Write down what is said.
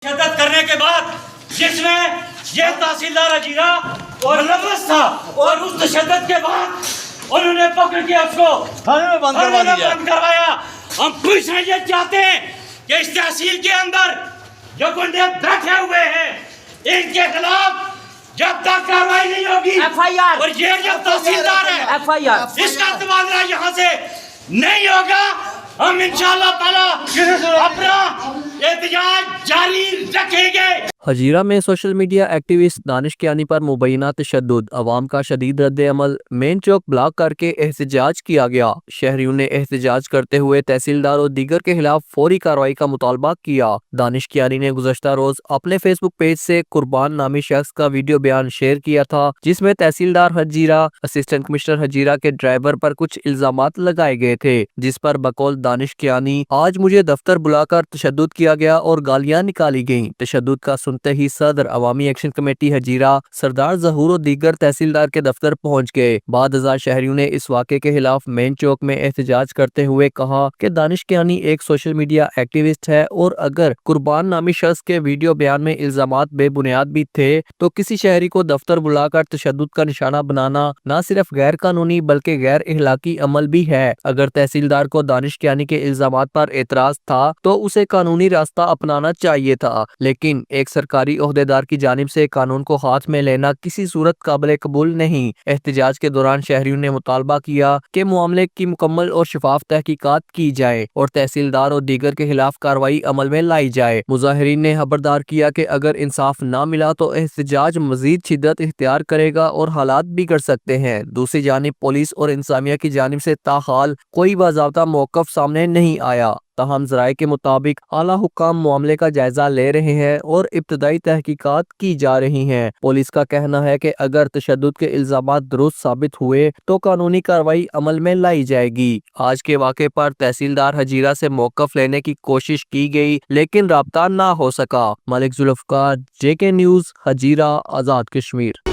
شدت کرنے کے بعد جس میں یہ تحصیلدار ہجیرہ اور ملوث تھا اور اس تشدد کے بعد انہوں نے پکڑ کے اس کو تھانے میں بند کروایا. ہم پوچھنا یہ چاہتے ہیں کہ اس تحصیل کے اندر جو گنڈے بیٹھے ہوئے ہیں ان کے خلاف جب تک کارروائی نہیں ہوگی اور یہ جو تحصیلدار ہے اس کا تبادلہ یہاں سے نہیں ہوگا ہم انشاءاللہ تعالی اپنا احتجاج جاری رکھیں گے. ہجیرہ میں سوشل میڈیا ایکٹیوسٹ دانش کیانی پر مبینہ تشدد، عوام کا شدید رد عمل، مین چوک بلاک کر کے احتجاج کیا گیا. شہریوں نے احتجاج کرتے ہوئے تحصیلدار اور دیگر کے خلاف فوری کارروائی کا مطالبہ کیا. دانش کیانی نے گزشتہ روز اپنے فیس بک پیج سے قربان نامی شخص کا ویڈیو بیان شیئر کیا تھا جس میں تحصیلدار ہجیرہ، اسسٹنٹ کمشنر ہجیرہ کے ڈرائیور پر کچھ الزامات لگائے گئے تھے، جس پر بقول دانش کیانی آج مجھے دفتر بلا کر تشدد کیا گیا اور گالیاں نکالی گئیں. تشدد کا سنتے ہی صدر عوامی ایکشن کمیٹی ہجیرہ سردار ظہور و دیگر تحصیلدار کے دفتر پہنچ گئے. بعد ازاں شہریوں نے اس واقعے کے خلاف مین چوک میں احتجاج کرتے ہوئے کہا کہ دانش کیانی ایک سوشل میڈیا ایکٹیوسٹ ہے اور اگر قربان نامی شخص کے ویڈیو بیان میں الزامات بے بنیاد بھی تھے تو کسی شہری کو دفتر بلا کر تشدد کا نشانہ بنانا نہ صرف غیر قانونی بلکہ غیر اخلاقی عمل بھی ہے. اگر تحصیلدار کو دانش کیانی کے الزامات پر اعتراض تھا تو اسے قانونی راستہ اپنانا چاہیے تھا، لیکن ایک سرکاری عہدیدار کی جانب سے قانون کو ہاتھ میں لینا کسی صورت قابل قبول نہیں. احتجاج کے دوران شہریوں نے مطالبہ کیا کہ معاملے کی مکمل اور شفاف تحقیقات کی جائے اور تحصیلدار اور دیگر کے خلاف کارروائی عمل میں لائی جائے. مظاہرین نے خبردار کیا کہ اگر انصاف نہ ملا تو احتجاج مزید شدت اختیار کرے گا اور حالات بگڑ سکتے ہیں. دوسری جانب پولیس اور انتظامیہ کی جانب سے تاحال کوئی باضابطہ موقف سامنے نہیں آیا. تاہم ذرائع کے مطابق اعلیٰ حکام معاملے کا جائزہ لے رہے ہیں اور ابتدائی تحقیقات کی جا رہی ہیں. پولیس کا کہنا ہے کہ اگر تشدد کے الزامات درست ثابت ہوئے تو قانونی کارروائی عمل میں لائی جائے گی. آج کے واقعے پر تحصیلدار ہجیرہ سے موقف لینے کی کوشش کی گئی لیکن رابطہ نہ ہو سکا. ملک ذوالفقار، JK نیوز، ہجیرہ، آزاد کشمیر.